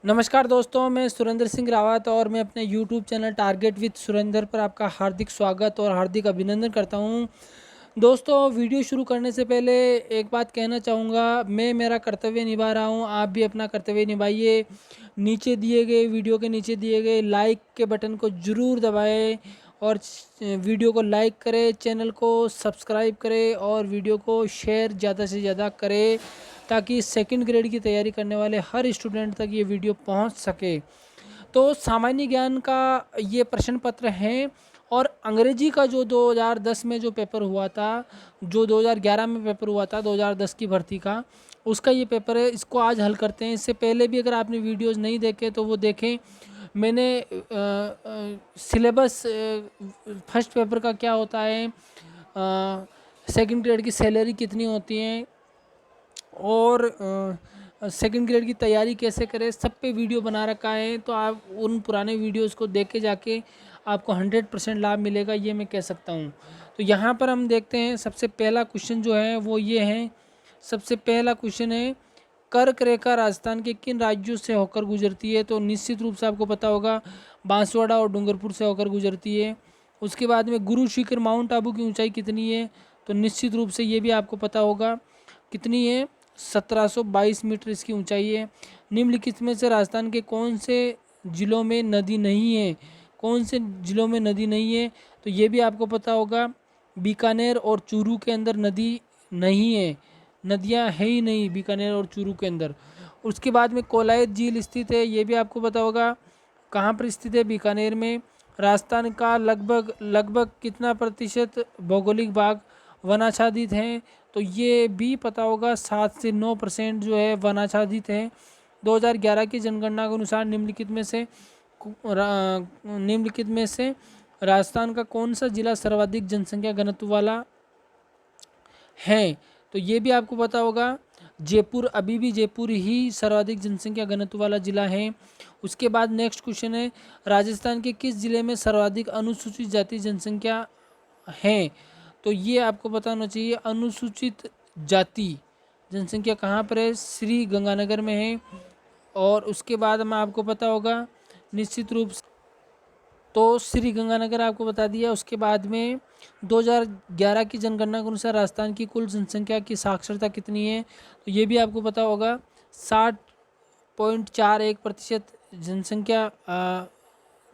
नमस्कार दोस्तों, मैं सुरेंद्र सिंह रावत और मैं अपने YouTube channel target with Surendra पर आपका हार्दिक स्वागत और हार्दिक अभिनंदन करता हूं। दोस्तों, वीडियो शुरू करने से पहले एक बात कहना चाहूँगा। मैं मेरा कर्तव्य निभा रहा हूं, आप भी अपना कर्तव्य निभाइए। नीचे दिए गए वीडियो के नीचे दिए गए लाइक के बटन को ज़रूर दबाएं और वीडियो को लाइक करें, चैनल को सब्सक्राइब करें और वीडियो को शेयर ज़्यादा से ज़्यादा करें ताकि सेकंड ग्रेड की तैयारी करने वाले हर स्टूडेंट तक ये वीडियो पहुंच सके। तो सामान्य ज्ञान का ये प्रश्न पत्र है और अंग्रेजी का जो 2010 में जो पेपर हुआ था, जो 2011 में पेपर हुआ था 2010 की भर्ती का, उसका ये पेपर है। इसको आज हल करते हैं। इससे पहले भी अगर आपने वीडियोस नहीं देखे तो वो देखें। मैंने सिलेबस फर्स्ट पेपर का क्या होता है, सेकंड ग्रेड की सैलरी कितनी होती है और सेकंड ग्रेड की तैयारी कैसे करें, सब पे वीडियो बना रखा है। तो आप उन पुराने वीडियोस को देख के जाके आपको 100% लाभ मिलेगा, ये मैं कह सकता हूँ। तो यहाँ पर हम देखते हैं, सबसे पहला क्वेश्चन जो है वो ये है। सबसे पहला क्वेश्चन है, कर्क रेखा राजस्थान के किन राज्यों से होकर गुजरती है? तो निश्चित रूप से आपको पता होगा, बांसवाड़ा और डूंगरपुर से होकर गुजरती है। उसके बाद में गुरु शिखर माउंट आबू की ऊंचाई कितनी है? तो निश्चित रूप से ये भी आपको पता होगा, कितनी है? 1722 मीटर इसकी ऊंचाई है। निम्नलिखित में से राजस्थान के कौन से जिलों में नदी नहीं है? कौन से जिलों में नदी नहीं है? तो ये भी आपको पता होगा, बीकानेर और चूरू के अंदर नदी नहीं है, नदियां है ही नहीं बीकानेर और चूरू के अंदर। उसके बाद में कोलायत झील स्थित है, ये भी आपको पता होगा, कहाँ पर स्थित है? बीकानेर में। राजस्थान का लगभग लगभग कितना प्रतिशत भौगोलिक भाग वनाच्छादित हैं? तो ये भी पता होगा, 7 से 9% जो है वनाच्छादित है। 2011 की जनगणना के अनुसार निम्नलिखित में से राजस्थान का कौन सा जिला सर्वाधिक जनसंख्या घनत्व वाला है? तो ये भी आपको पता होगा, जयपुर। अभी भी जयपुर ही सर्वाधिक जनसंख्या घनत्व वाला जिला है। उसके बाद नेक्स्ट क्वेश्चन है, राजस्थान के किस जिले में सर्वाधिक अनुसूचित जाति जनसंख्या है? तो ये आपको पता होना चाहिए, अनुसूचित जाति जनसंख्या कहाँ पर है? श्री गंगानगर में है। और उसके बाद में आपको पता होगा निश्चित रूप से, तो श्री गंगानगर आपको बता दिया। उसके बाद में 2011 की जनगणना के अनुसार राजस्थान की कुल जनसंख्या की साक्षरता कितनी है? तो ये भी आपको पता होगा, 60.41% जनसंख्या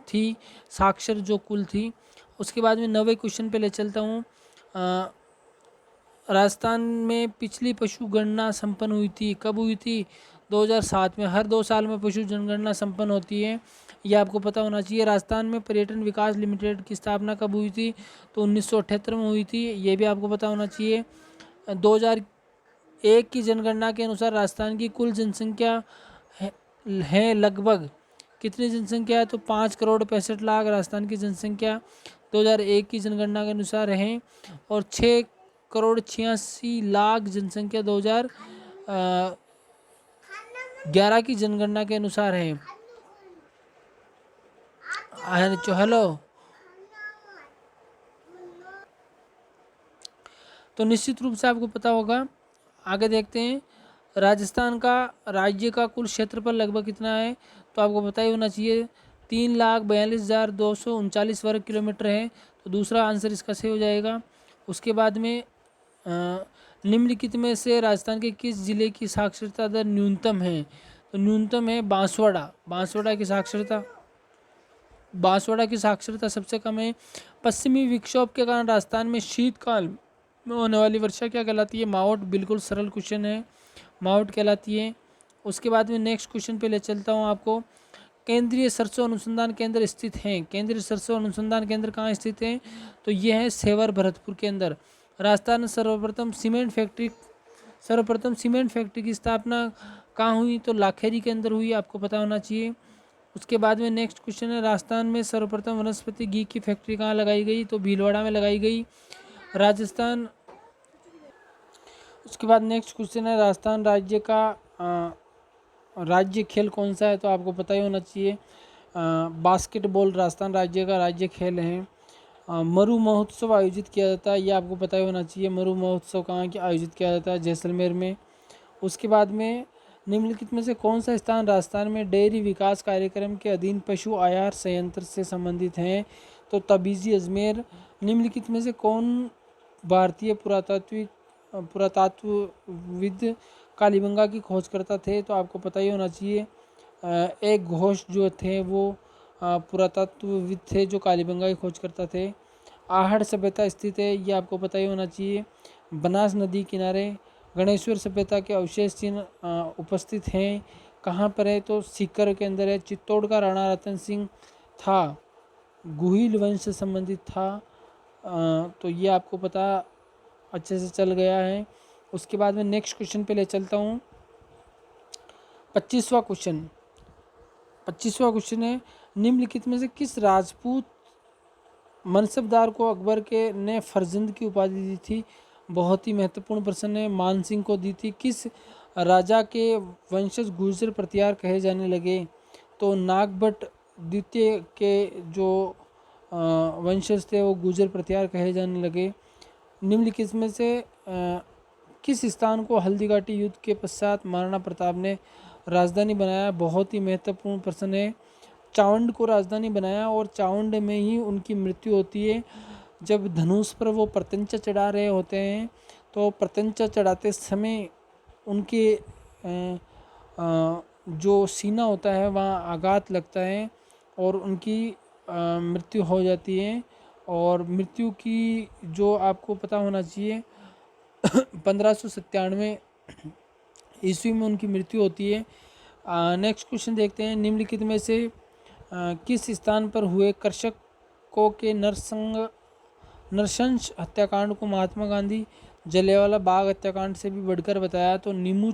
थी साक्षर जो कुल थी। उसके बाद में 90 क्वेश्चन पे ले चलता हूँ। राजस्थान में पिछली पशु गणना संपन्न हुई थी, कब हुई थी? 2007 में। हर 2 साल में पशु जनगणना संपन्न होती है, ये आपको पता होना चाहिए। राजस्थान में पर्यटन विकास लिमिटेड की स्थापना कब हुई थी? तो 1978 में हुई थी, ये भी आपको पता होना चाहिए। 2001 की जनगणना के अनुसार राजस्थान की कुल जनसंख्या है लगभग कितनी जनसंख्या है? तो 5,65,00,000 राजस्थान की जनसंख्या 2001 की जनगणना के अनुसार है। और 6,86,00,000 जनसंख्या 2011 की जनगणना के अनुसार है। हेलो। तो निश्चित रूप से आपको पता होगा। आगे देखते हैं, राजस्थान का राज्य का कुल क्षेत्रफल लगभग कितना है? तो आपको पता ही होना चाहिए, 3,42,239 वर्ग किलोमीटर है। तो दूसरा आंसर इसका सही हो जाएगा। उसके बाद में निम्नलिखित में से राजस्थान के किस जिले की साक्षरता दर न्यूनतम है? तो न्यूनतम है बांसवाड़ा। बांसवाड़ा की साक्षरता सबसे कम है। पश्चिमी विक्षोभ के कारण राजस्थान में शीतकाल में होने वाली वर्षा क्या कहलाती है? मावठ। बिल्कुल सरल क्वेश्चन है, मावठ कहलाती है। उसके बाद में नेक्स्ट क्वेश्चन पे ले चलता हूँ आपको। केंद्रीय सरसों अनुसंधान केंद्र स्थित हैं। केंद्रीय सरसों अनुसंधान केंद्र कहाँ स्थित है? तो ये है सेवर भरतपुर के अंदर। राजस्थान में सर्वप्रथम सीमेंट फैक्ट्री की स्थापना कहाँ हुई? तो लाखेरी के अंदर हुई, आपको पता होना चाहिए। उसके बाद में नेक्स्ट क्वेश्चन है, राजस्थान में सर्वप्रथम वनस्पति घी की फैक्ट्री कहाँ लगाई गई? तो भीलवाड़ा में लगाई गई, राजस्थान। उसके बाद नेक्स्ट क्वेश्चन है, राजस्थान राज्य का राज्य खेल कौन सा है? तो आपको पता ही होना चाहिए, बास्केटबॉल राजस्थान राज्य का राज्य खेल है। मरु महोत्सव आयोजित किया जाता है, ये आपको पता ही होना चाहिए। मरु महोत्सव कहाँ आयोजित किया जाता है? जैसलमेर में। उसके बाद में निम्नलिखित में से कौन सा स्थान राजस्थान में डेयरी विकास कार्यक्रम के अधीन पशु आहार संयंत्र से संबंधित है? तो तबीजी अजमेर। निम्नलिखित में से कौन भारतीय पुरातत्वविद कालीबंगा की खोजकर्ता थे? तो आपको पता ही होना चाहिए, एक घोष जो थे वो पुरातत्वविद थे जो कालीबंगा की खोजकर्ता थे। आहड़ सभ्यता स्थित है, ये आपको पता ही होना चाहिए, बनास नदी किनारे। गणेश्वर सभ्यता के अवशेष चिन्ह उपस्थित हैं, कहाँ पर है? तो सीकर के अंदर है। चित्तौड़ का राणा रतन सिंह था, गुहिल वंश से संबंधित था। तो ये आपको पता अच्छे से चल गया है। उसके बाद में नेक्स्ट क्वेश्चन पे ले चलता हूँ। 25वां क्वेश्चन है, निम्नलिखित में से किस राजपूत मनसबदार को अकबर के ने फरजंद की उपाधि दी थी? बहुत ही महत्वपूर्ण प्रश्न है। मान सिंह को दी थी। किस राजा के वंशज गुर्जर प्रतिहार कहे जाने लगे? तो नागभट्ट द्वितीय के जो वंशज थे वो गुर्जर प्रतिहार कहे जाने लगे। निम्नलिखित में से किस स्थान को हल्दीघाटी युद्ध के पश्चात महाराणा प्रताप ने राजधानी बनाया? बहुत ही महत्वपूर्ण प्रश्न है। चावंड को राजधानी बनाया और चावंड में ही उनकी मृत्यु होती है। जब धनुष पर वो प्रत्यंचा चढ़ा रहे होते हैं तो प्रत्यंचा चढ़ाते समय उनके जो सीना होता है वहाँ आघात लगता है और उनकी मृत्यु हो जाती है। और मृत्यु की जो आपको पता होना चाहिए 1597 ईस्वी में उनकी मृत्यु होती है। नेक्स्ट क्वेश्चन देखते हैं। निम्नलिखित में से किस स्थान पर हुए कृषकों के नरशंस हत्याकांड को महात्मा गांधी जलियांवाला बाग हत्याकांड से भी बढ़कर बताया? तो नीमू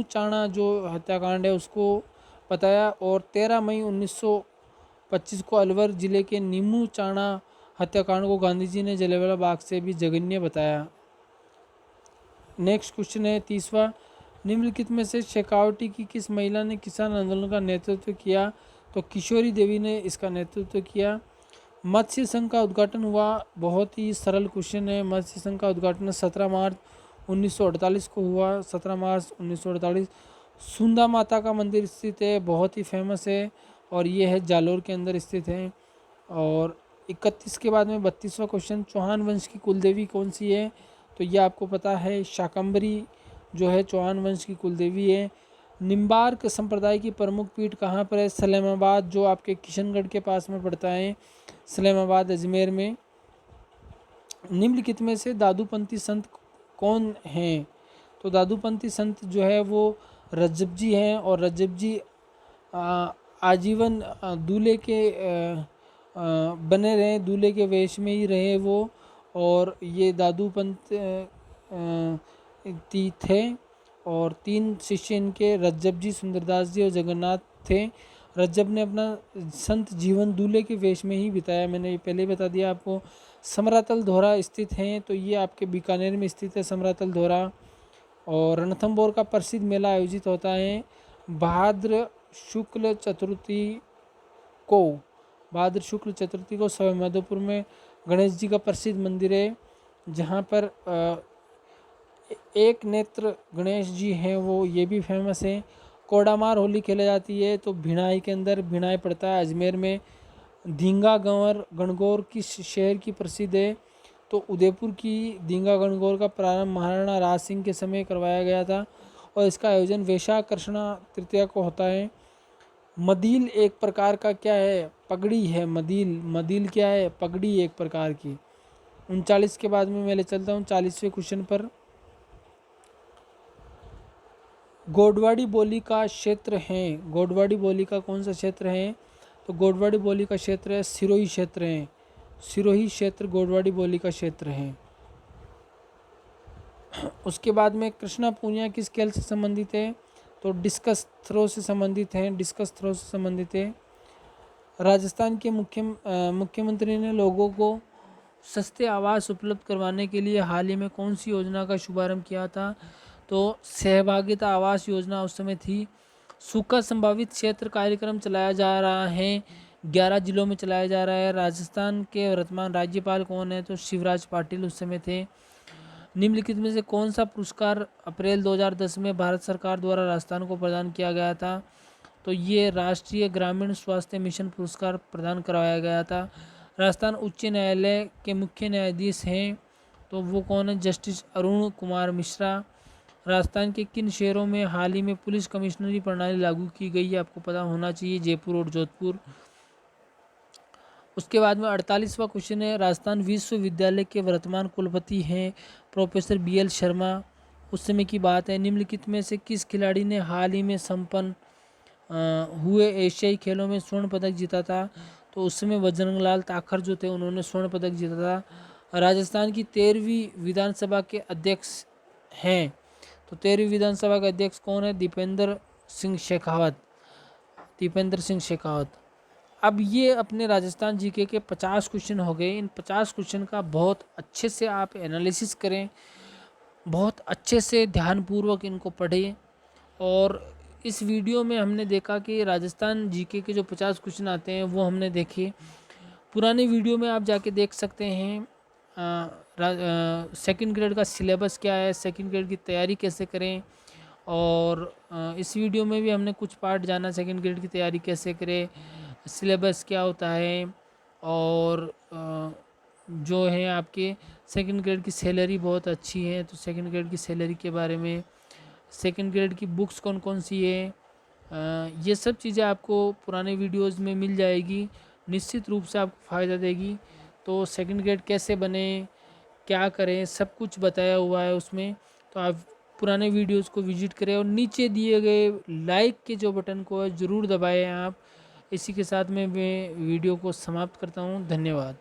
चाणा जो हत्याकांड है उसको बताया। और 13 मई 1925 को अलवर जिले के नीमू चाणा हत्याकांड को गांधी जी ने जलियांवाला बाग से भी जघन्य बताया। नेक्स्ट क्वेश्चन है 30वां। निम्नलिखित में से शेखावटी की किस महिला ने किसान आंदोलन का नेतृत्व किया? तो किशोरी देवी ने इसका नेतृत्व किया। मत्स्य संघ का उद्घाटन हुआ? बहुत ही सरल क्वेश्चन है। मत्स्य संघ का उद्घाटन 17 मार्च 1948 को हुआ। 17 मार्च 1948। सुंदा माता का मंदिर स्थित है, बहुत ही फेमस है और ये है जालोर के अंदर स्थित है। और 31 के बाद में 32वां क्वेश्चन, चौहान वंश की कुलदेवी कौन सी है? तो ये आपको पता है, शाकंभरी जो है चौहान वंश की कुलदेवी है। निम्बार्क संप्रदाय की प्रमुख पीठ कहाँ पर है? सलेमाबाद, जो आपके किशनगढ़ के पास में पड़ता है, सलेमाबाद अजमेर में। निम्नलिखित में से दादूपंथी संत कौन हैं? तो दादूपंथी संत जो है वो रज्जब जी हैं और रज्जब जी आजीवन दूल्हे के बने रहे, दूल्हे के वेश में ही रहे वो। और ये दादूपंथ थे और 3 शिष्य इनके रज्जब जी, सुंदरदास जी और जगन्नाथ थे। रज्जब ने अपना संत जीवन दूल्हे के वेश में ही बिताया, मैंने ये पहले ही बता दिया आपको। समरातल धोरा स्थित हैं, तो ये आपके बीकानेर में स्थित है समरातल धोरा। और रणथंभौर का प्रसिद्ध मेला आयोजित होता है भाद्र शुक्ल चतुर्थी को सवाई माधोपुर में गणेश जी का प्रसिद्ध मंदिर है, जहाँ पर एक नेत्र गणेश जी हैं, वो ये भी फेमस है। कोडामार होली खेली जाती है तो भिणाई के अंदर, भिणाई पड़ता है अजमेर में। धींगा गंवर गणगौर किस शहर की प्रसिद्ध है? तो उदयपुर की धींगा गणगौर का प्रारंभ महाराणा राज सिंह के समय करवाया गया था और इसका आयोजन वैशाख कृष्णा तृतीया को होता है। मदील एक प्रकार का क्या है? पगड़ी है। मदील क्या है? पगड़ी एक प्रकार की। 39 के बाद में मैं ले चलता हूँ 40वें क्वेश्चन पर। गोडवाड़ी बोली का क्षेत्र है, गोडवाड़ी बोली का कौन सा क्षेत्र है? तो गोडवाड़ी बोली का क्षेत्र है सिरोही क्षेत्र है। सिरोही क्षेत्र गोडवाड़ी बोली का क्षेत्र है। उसके बाद में कृष्णा पूनिया किस खेल से संबंधित है? तो डिस्कस थ्रो से संबंधित है, डिस्कस थ्रो से संबंधित है। राजस्थान के मुख्यमंत्री ने लोगों को सस्ते आवास उपलब्ध करवाने के लिए हाल ही में कौन सी योजना का शुभारंभ किया था? तो सहभागिता आवास योजना उस समय थी। सूखा संभावित क्षेत्र कार्यक्रम चलाया जा रहा है, 11 जिलों में चलाया जा रहा है। राजस्थान के वर्तमान राज्यपाल कौन है? तो शिवराज पाटिल उस समय थे। निम्नलिखित में से कौन सा पुरस्कार अप्रैल 2010 में भारत सरकार द्वारा राजस्थान को प्रदान किया गया था? तो ये राष्ट्रीय ग्रामीण स्वास्थ्य मिशन पुरस्कार प्रदान करवाया गया था। राजस्थान उच्च न्यायालय के मुख्य न्यायाधीश हैं तो वो कौन है? जस्टिस अरुण कुमार मिश्रा। राजस्थान के किन शहरों में हाल ही में पुलिस कमिश्नरी प्रणाली लागू की गई है? आपको पता होना चाहिए, जयपुर और जोधपुर। उसके बाद में 48वां क्वेश्चन है, राजस्थान विश्वविद्यालय के वर्तमान कुलपति हैं प्रोफेसर BL शर्मा। उस समय की बात है। निम्नलिखित में से किस खिलाड़ी ने हाल ही में संपन्न हुए एशियाई खेलों में स्वर्ण पदक जीता था? तो उस समय बजरंगलाल ताखर जो थे उन्होंने स्वर्ण पदक जीता था। राजस्थान की 13वीं विधानसभा के अध्यक्ष हैं तो 13वीं विधानसभा के अध्यक्ष कौन है? दीपेंद्र सिंह शेखावत। दीपेंद्र सिंह शेखावत। अब ये अपने राजस्थान जीके के 50 क्वेश्चन हो गए। इन 50 क्वेश्चन का बहुत अच्छे से आप एनालिसिस करें, बहुत अच्छे से ध्यानपूर्वक इनको पढ़ें। और इस वीडियो में हमने देखा कि राजस्थान जीके के जो 50 क्वेश्चन आते हैं वो हमने देखे। पुराने वीडियो में आप जाके देख सकते हैं सेकंड ग्रेड का सिलेबस क्या है, सेकंड ग्रेड की तैयारी कैसे करें। और इस वीडियो में भी हमने कुछ पार्ट जाना, सेकंड ग्रेड की तैयारी कैसे करें, सिलेबस क्या होता है, और जो है आपके सेकंड ग्रेड की सैलरी बहुत अच्छी है तो सेकंड ग्रेड की सैलरी के बारे में, सेकंड ग्रेड की बुक्स कौन कौन सी है, ये सब चीज़ें आपको पुराने वीडियोस में मिल जाएगी। निश्चित रूप से आपको फ़ायदा देगी। तो सेकंड ग्रेड कैसे बने, क्या करें, सब कुछ बताया हुआ है उसमें। तो आप पुराने वीडियोस को विजिट करें और नीचे दिए गए लाइक के जो बटन को है ज़रूर दबाएं आप। इसी के साथ मैं वीडियो को समाप्त करता हूँ। धन्यवाद।